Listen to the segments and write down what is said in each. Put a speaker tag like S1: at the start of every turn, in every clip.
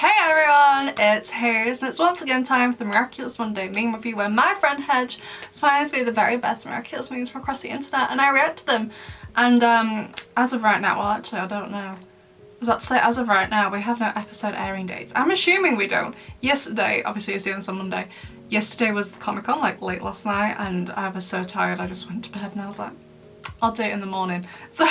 S1: Hey everyone, it's Haze, and it's once again time for the Miraculous Monday meme review where my friend Hedge inspires me the very best miraculous memes from across the internet and I react to them. And as of right now, well actually I don't know. I was about to say as of right now we have no episode airing dates. I'm assuming we don't. Yesterday, obviously it's the end of Monday, yesterday was Comic-Con, like late last night, and I was so tired I just went to bed and I was like, I'll do it in the morning. So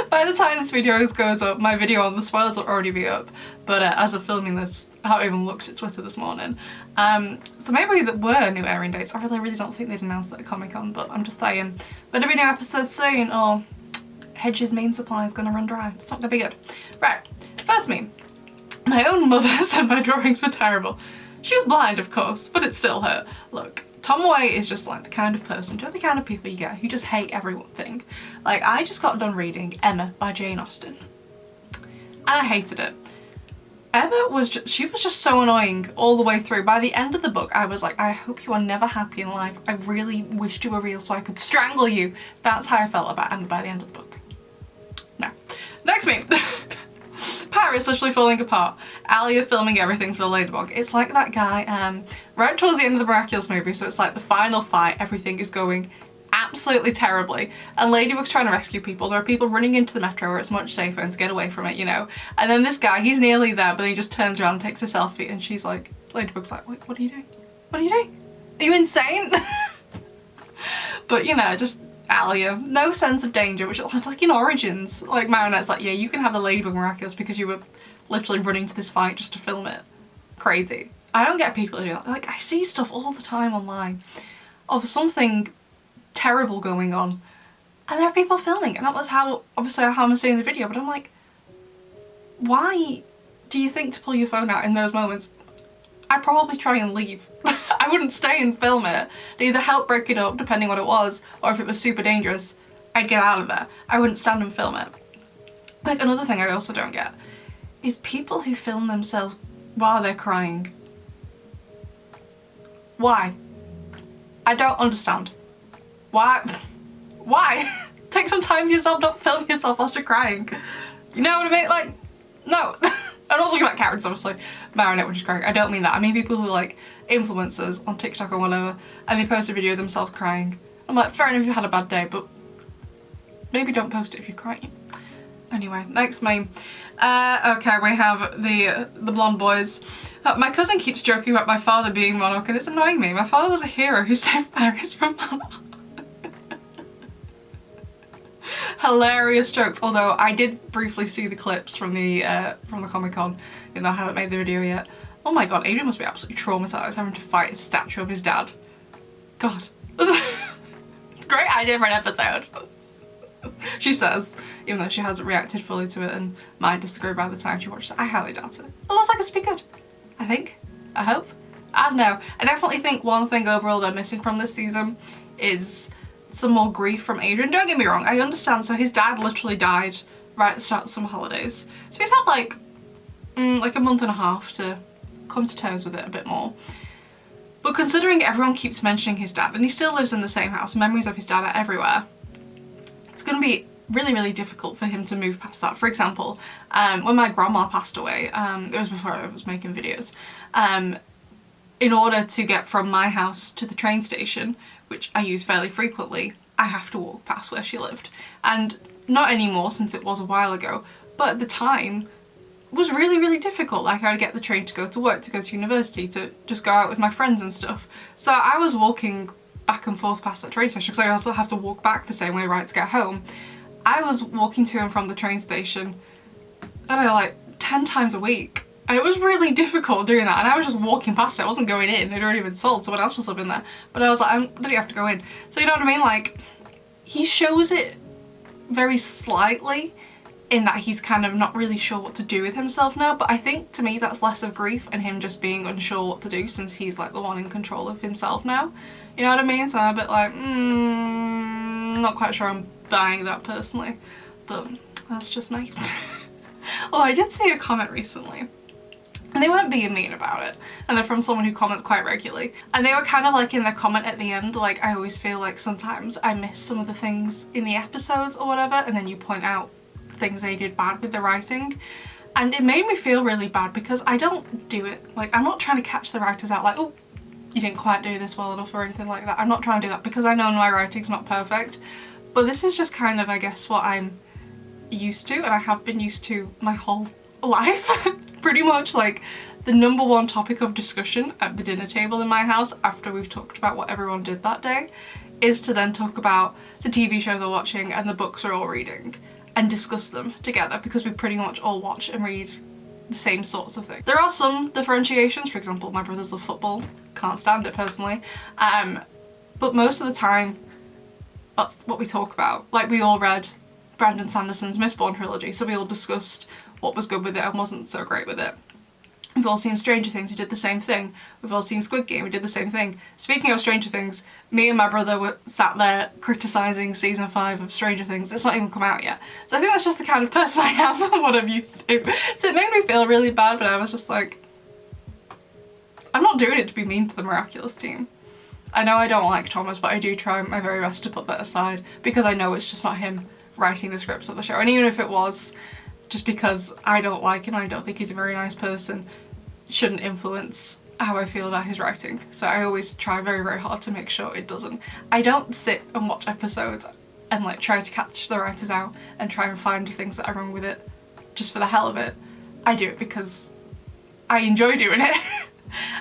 S1: by the time this video goes up, my video on the spoilers will already be up, but as of filming this, I haven't even looked at Twitter this morning. So maybe there were new airing dates. I really don't think they'd announced that at Comic-Con, but I'm just saying. Better be new episodes soon, or Hedge's meme supply is gonna run dry. It's not gonna be good. Right, first meme. My own mother said my drawings were terrible. She was blind, of course, but it still hurt. Look. Tom Way is just like the kind of person, do you know the kind of people you get who just hate everything? Like, I just got done reading Emma by Jane Austen, and I hated it. Emma was just, she was just so annoying all the way through. By the end of the book, I was like, I hope you are never happy in life. I really wished you were real so I could strangle you. That's how I felt about Emma by the end of the book. No. Next meme. Paris literally falling apart. Alia filming everything for the Ladybug. It's like that guy, right towards the end of the Miraculous movie, so it's like the final fight, everything is going absolutely terribly, and Ladybug's trying to rescue people. There are people running into the metro where it's much safer and to get away from it, you know, and then this guy, he's nearly there, but then he just turns around and takes a selfie, and she's like, Ladybug's like, wait, what are you doing? What are you doing? Are you insane? But you know, just Alia, no sense of danger, which like in Origins, like Marinette's like, yeah, you can have the Ladybug Miraculous because you were literally running to this fight just to film it. Crazy. I don't get people who do that. Like, I see stuff all the time online of something terrible going on and there are people filming, and that was how, obviously how I'm seeing the video, but I'm like, why do you think to pull your phone out in those moments? I'd probably try and leave. I wouldn't stay and film it. I'd either help break it up, depending what it was, or if it was super dangerous, I'd get out of there. I wouldn't stand and film it. Like, another thing I also don't get is people who film themselves while they're crying. Why? I don't understand. Why? Why? Take some time for yourself, don't film yourself whilst you're crying. You know what I mean? Like, no. I'm not talking about Karen's, obviously, Marinette when she's crying. I don't mean that. I mean people who are like influencers on TikTok or whatever, and they post a video of themselves crying. I'm like, fair enough if you had a bad day, but maybe don't post it if you're crying. Anyway, next meme. Okay, we have the blonde boys. My cousin keeps joking about my father being Monarch, and it's annoying me. My father was a hero who saved Paris from Monarch. Hilarious jokes, although I did briefly see the clips from the Comic-Con, even though I haven't made the video yet. Oh my god, Adrian must be absolutely traumatised having to fight a statue of his dad. God. Great idea for an episode. She says, even though she hasn't reacted fully to it and might disagree by the time she watches it. I highly doubt it. It looks like it's be good. I think. I hope. I don't know. I definitely think one thing overall they're missing from this season is some more grief from Adrian. Don't get me wrong, I understand. So his dad literally died right at the start of the summer holidays. So he's had like a month and a half to come to terms with it a bit more. But considering everyone keeps mentioning his dad and he still lives in the same house, memories of his dad are everywhere, it's going to be really difficult for him to move past that. For example, when my grandma passed away, it was before I was making videos, in order to get from my house to the train station, which I use fairly frequently, I have to walk past where she lived. And not anymore since it was a while ago, but at the time it was really difficult. Like, I would get the train to go to work, to go to university, to just go out with my friends and stuff. So I was walking back and forth past that train station because I also have to walk back the same way right to get home. I was walking to and from the train station, I don't know, like 10 times a week. And it was really difficult doing that, and I was just walking past it. I wasn't going in, it'd already been sold, someone else was living there. But I was like, I don't have to go in. So you know what I mean? Like, he shows it very slightly in that he's kind of not really sure what to do with himself now, but I think to me that's less of grief and him just being unsure what to do since he's like the one in control of himself now. You know what I mean? So I'm a bit like, not quite sure I'm buying that personally, but that's just me. Oh, I did see a comment recently. And they weren't being mean about it, and they're from someone who comments quite regularly, and they were kind of like in the comment at the end, like, I always feel like sometimes I miss some of the things in the episodes or whatever, and then you point out things they did bad with the writing. And it made me feel really bad because I don't do it. Like, I'm not trying to catch the writers out like, oh, you didn't quite do this well enough or anything like that. I'm not trying to do that because I know my writing's not perfect. But this is just kind of, I guess, what I'm used to, and I have been used to my whole life. Pretty much, like, the number one topic of discussion at the dinner table in my house after we've talked about what everyone did that day is to then talk about the TV shows we're watching and the books we're all reading and discuss them together, because we pretty much all watch and read the same sorts of things. There are some differentiations. For example, my brothers love football, can't stand it personally, but most of the time that's what we talk about. Like, we all read Brandon Sanderson's Mistborn trilogy, so we all discussed what was good with it and wasn't so great with it. We've all seen Stranger Things, we did the same thing. We've all seen Squid Game, we did the same thing. Speaking of Stranger Things, me and my brother were sat there criticising season 5 of Stranger Things. It's not even come out yet. So I think that's just the kind of person I am and what I'm used to. So it made me feel really bad, but I was just like, I'm not doing it to be mean to the Miraculous team. I know I don't like Thomas, but I do try my very best to put that aside because I know it's just not him writing the scripts of the show. And even if it was, just because I don't like him, I don't think he's a very nice person, shouldn't influence how I feel about his writing. So I always try very, very hard to make sure it doesn't. I don't sit and watch episodes and like try to catch the writers out and try and find things that are wrong with it just for the hell of it. I do it because I enjoy doing it.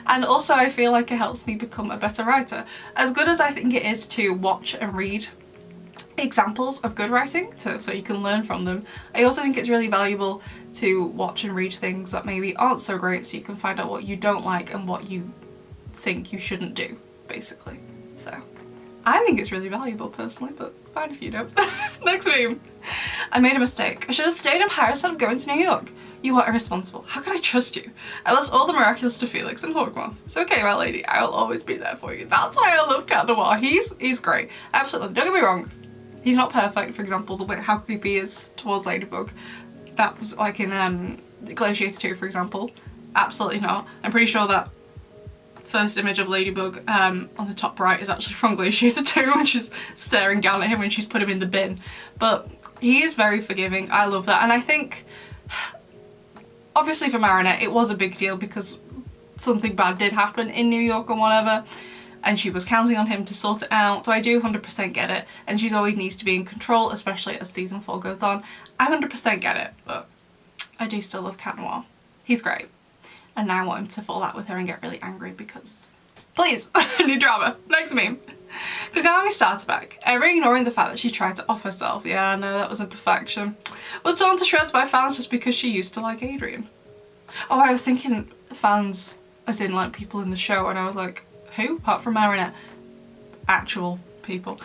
S1: And also I feel like it helps me become a better writer. As good as I think it is to watch and read examples of good writing so you can learn from them, I also think it's really valuable to watch and read things that maybe aren't so great so you can find out what you don't like and what you think you shouldn't do, basically. So I think it's really valuable personally, but it's fine if you don't. Next meme. I made a mistake. I should have stayed in Paris instead of going to New York. You are irresponsible. How can I trust you? I lost all the Miraculous to Felix and Hawkmoth. It's okay, my lady. I will always be there for you. That's why I love Cat Noir. He's great. Absolutely. Don't get me wrong. He's not perfect. For example, the way how creepy he is towards Ladybug. That was like in Glaciator 2, for example. Absolutely not. I'm pretty sure that first image of Ladybug on the top right is actually from Glaciator 2 when she's staring down at him when she's put him in the bin. But he is very forgiving. I love that. And I think, obviously for Marinette, it was a big deal because something bad did happen in New York or whatever, and she was counting on him to sort it out. So I do 100% get it. And she's always needs to be in control, especially as season 4 goes on. I 100% get it, but I do still love Cat Noir. He's great. And now I want him to fall out with her and get really angry because, please, new drama. Next meme. Kagami starter back. Ever ignoring the fact that she tried to off herself. Yeah, I know that was imperfection. Was torn to shreds by fans just because she used to like Adrian. Oh, I was thinking fans as in like people in the show, and I was like, who? Apart from Marinette. Actual people.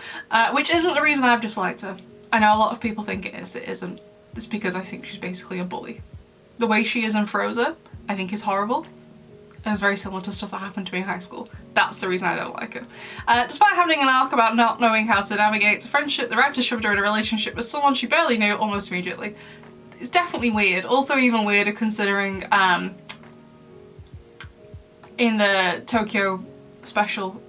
S1: Which isn't the reason I've disliked her. I know a lot of people think it is. It isn't. It's because I think she's basically a bully. The way she is in Frozen, I think is horrible. It's very similar to stuff that happened to me in high school. That's the reason I don't like it. Despite having an arc about not knowing how to navigate a friendship, the writer shoved her in a relationship with someone she barely knew almost immediately. It's definitely weird. Also even weirder considering in the Tokyo special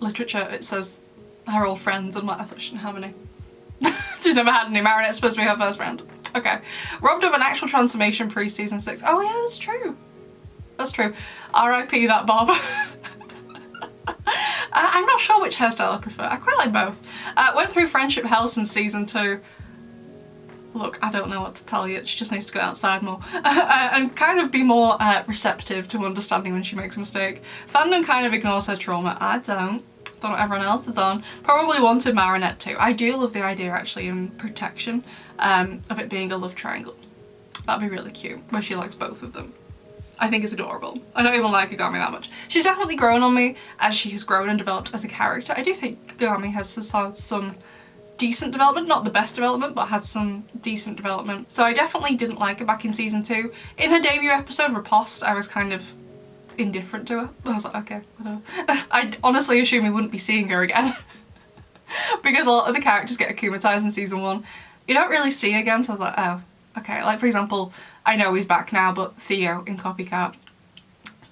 S1: literature it says her old friends. I'm like, I thought she didn't have any. She never had any. Marinette's supposed to be her first friend. Okay. Robbed of an actual transformation pre-season 6. Oh yeah, that's true. That's true. R.I.P. that Bob. I'm not sure which hairstyle I prefer. I quite like both. Went through friendship hell since season 2. Look, I don't know what to tell you. She just needs to go outside more. And kind of be more receptive to understanding when she makes a mistake. Fandom kind of ignores her trauma. I don't. Don't know what everyone else is on. Probably wanted Marinette too. I do love the idea actually in Protection of it being a love triangle. That'd be really cute, where she likes both of them. I think it's adorable. I don't even like Kagami that much. She's definitely grown on me as she has grown and developed as a character. I do think Kagami has had some decent development, not the best development, but had some decent development. So I definitely didn't like her back in season 2. In her debut episode, Riposte, I was kind of indifferent to her. I was like, okay, whatever. I honestly assume we wouldn't be seeing her again. Because a lot of the characters get akumatized in season 1. You don't really see again, so I was like, oh, okay. Like for example, I know he's back now, but Theo in Copycat,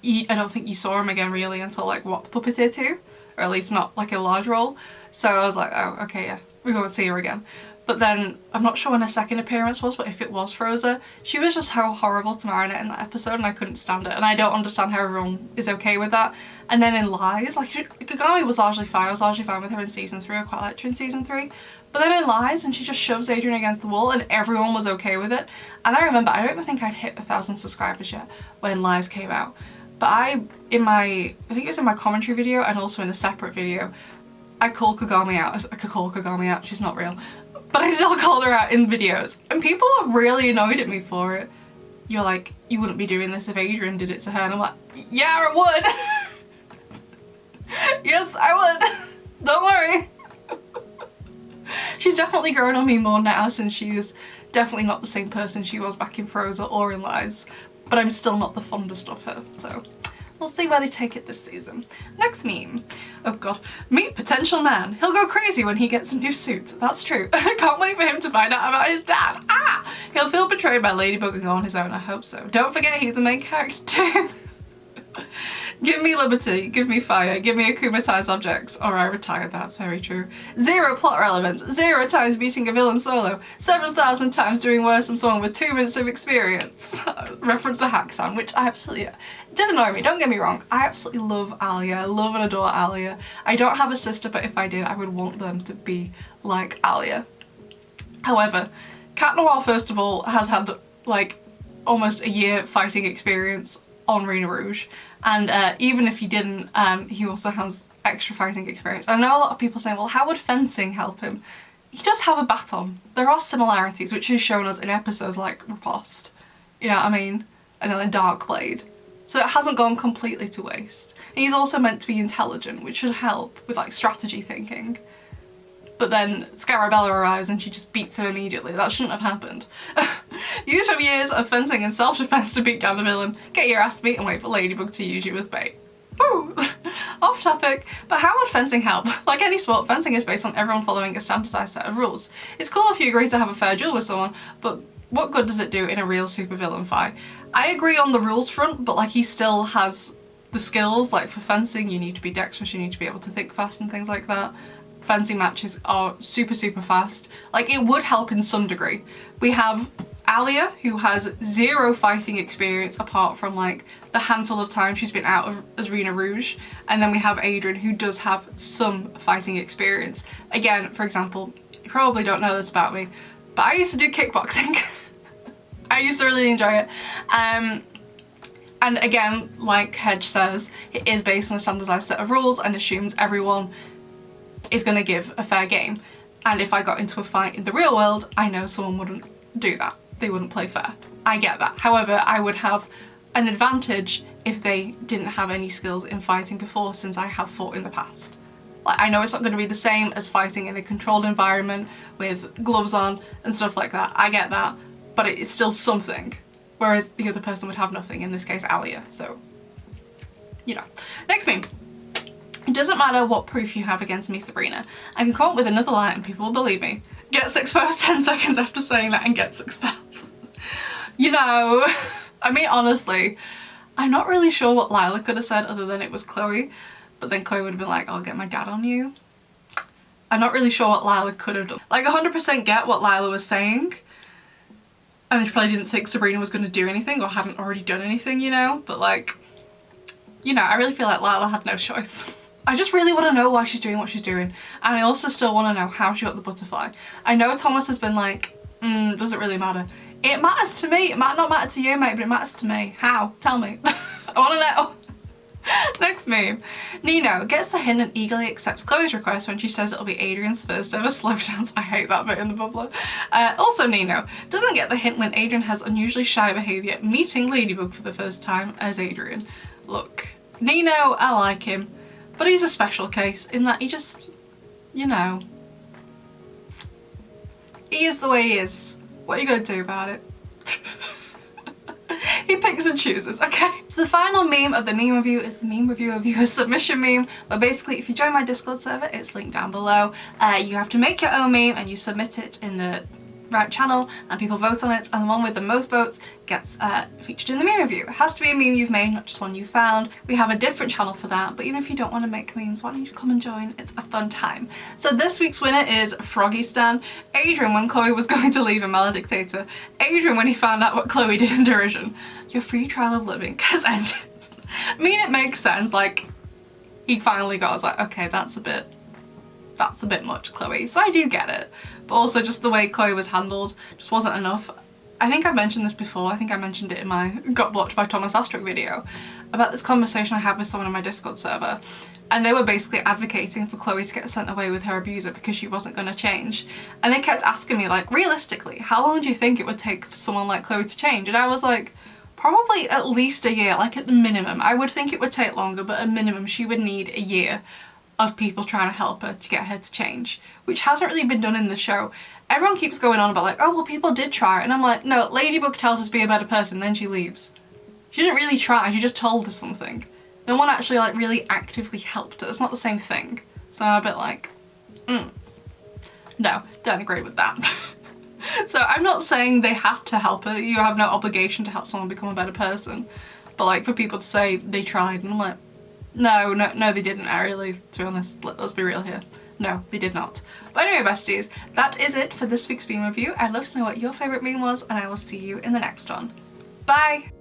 S1: I don't think you saw him again really until like what, the Puppeteer 2? Or at least not like a large role. So I was like, oh, okay, yeah, we won't see her again. But then, I'm not sure when her second appearance was, but if it was Frozen, she was just so horrible to Marinette in that episode and I couldn't stand it. And I don't understand how everyone is okay with that. And then in Lies, like, Kagami was largely fine. I was largely fine with her in season 3. I quite liked her in season 3. But then in Lies, and she just shoves Adrian against the wall and everyone was okay with it. And I remember, I don't even think I'd hit 1,000 subscribers yet when Lies came out. But I think it was in my commentary video and also in a separate video, I called Kagami out. I could call Kagami out, she's not real. But I still called her out in videos. And people were really annoyed at me for it. You're like, you wouldn't be doing this if Adrian did it to her. And I'm like, yeah, I would. Yes, I would. Don't worry. She's definitely grown on me more now since she is definitely not the same person she was back in Frozen or in Lies. But I'm still not the fondest of her, so we'll see where they take it this season. Next meme. Oh god. Meet potential man. He'll go crazy when he gets a new suit. That's true. I can't wait for him to find out about his dad. Ah! He'll feel betrayed by Ladybug and go on his own. I hope so. Don't forget he's the main character too. Give me liberty, give me fire, give me akumatized objects, or I retire, that's very true. 0 plot relevance, 0 times beating a villain solo, 7,000 times doing worse than someone with 2 minutes of experience. Reference to Hack-san, which I absolutely, did annoy me, don't get me wrong, I absolutely love Alia, I love and adore Alia. I don't have a sister, but if I did, I would want them to be like Alia. However, Cat Noir, first of all, has had like almost a year fighting experience on Rena Rouge, and even if he didn't, he also has extra fighting experience. I know a lot of people saying, well, how would fencing help him? He does have a baton. There are similarities, which is shown us in episodes like Riposte, you know what I mean? And then Darkblade. So it hasn't gone completely to waste. And he's also meant to be intelligent, which should help with like strategy thinking. But then Scarabella arrives and she just beats him immediately. That shouldn't have happened. Use your years of fencing and self-defense to beat down the villain. Get your ass beat and wait for Ladybug to use you as bait. Woo! Off topic, but how would fencing help? Like any sport, fencing is based on everyone following a standardized set of rules. It's cool if you agree to have a fair duel with someone, but what good does it do in a real supervillain fight? I agree on the rules front, but like he still has the skills. Like for fencing, you need to be dexterous, you need to be able to think fast and things like that. Fencing matches are super fast. Like it would help in some degree. We have Alia, who has 0 fighting experience apart from like the handful of times she's been out of as Rena Rouge, and then we have Adrian, who does have some fighting experience. Again, for example, you probably don't know this about me, but I used to do kickboxing. I used to really enjoy it. And again, like Hedge says, it is based on a standardized set of rules and assumes everyone is going to give a fair game. And if I got into a fight in the real world, I know someone wouldn't do that. They wouldn't play fair. I get that. However, I would have an advantage if they didn't have any skills in fighting before, since I have fought in the past. Like, I know it's not going to be the same as fighting in a controlled environment with gloves on and stuff like that. I get that, but it's still something. Whereas the other person would have nothing, in this case Alia, so, you know. Next meme. It doesn't matter what proof you have against me, Sabrina. I can come up with another lie and people will believe me. Gets exposed 10 seconds after saying that and gets expelled. You know, I mean, honestly, I'm not really sure what Lila could have said other than it was Chloe, but then Chloe would have been like, I'll get my dad on you. I'm not really sure what Lila could have done. Like, 100% get what Lila was saying, and they probably didn't think Sabrina was going to do anything or hadn't already done anything, you know, but like, you know, I really feel like Lila had no choice. I just really want to know why she's doing what she's doing, and I also still want to know how she got the butterfly. I know Thomas has been like, doesn't really matter. It matters to me. It might not matter to you, mate, but it matters to me. How? Tell me. I want to know. Next meme. Nino gets a hint and eagerly accepts Chloe's request when she says it'll be Adrian's first ever slow dance. I hate that bit in the bubbler. Also Nino doesn't get the hint when Adrian has unusually shy behaviour, meeting Ladybug for the first time as Adrian. Look, Nino, I like him, but he's a special case in that he just, you know, he is the way he is. What are you gonna do about it? He picks and chooses, okay? So the final meme of the meme review is the meme review of your submission meme, but basically if you join my Discord server, it's linked down below. You have to make your own meme and you submit it in the right channel and people vote on it, and the one with the most votes gets featured in the meme review. It has to be a meme you've made, not just one you found. We have a different channel for that, but even if you don't want to make memes, why don't you come and join? It's a fun time. So this week's winner is Froggy Stan. Adrian, when Chloe was going to leave a Maledictator. Adrian, when he found out what Chloe did in derision. Your free trial of living has ended. I mean, it makes sense, like, he finally got, I was like, okay, that's a bit much, Chloe. So I do get it. But also just the way Chloe was handled just wasn't enough. I think I've mentioned this before. I think I mentioned it in my Got Blocked by Thomas Astruc video about this conversation I had with someone on my Discord server. And they were basically advocating for Chloe to get sent away with her abuser because she wasn't going to change. And they kept asking me, like, realistically, how long do you think it would take for someone like Chloe to change? And I was like, probably at least a year, like at the minimum. I would think it would take longer, but at minimum she would need a year of people trying to help her to get her to change, which hasn't really been done in the show. Everyone keeps going on about like, oh well, people did try, and I'm like, no, Ladybug tells us to be a better person, then she leaves. She didn't really try, she just told us something. No one actually like really actively helped her. It's not the same thing. So I'm a bit like, no, don't agree with that. So I'm not saying they have to help her, you have no obligation to help someone become a better person, but like for people to say they tried, and I'm like, no, they didn't. I really, to be honest, let's be real here. No, they did not. But anyway, besties, that is it for this week's meme review. I'd love to know what your favourite meme was, and I will see you in the next one. Bye!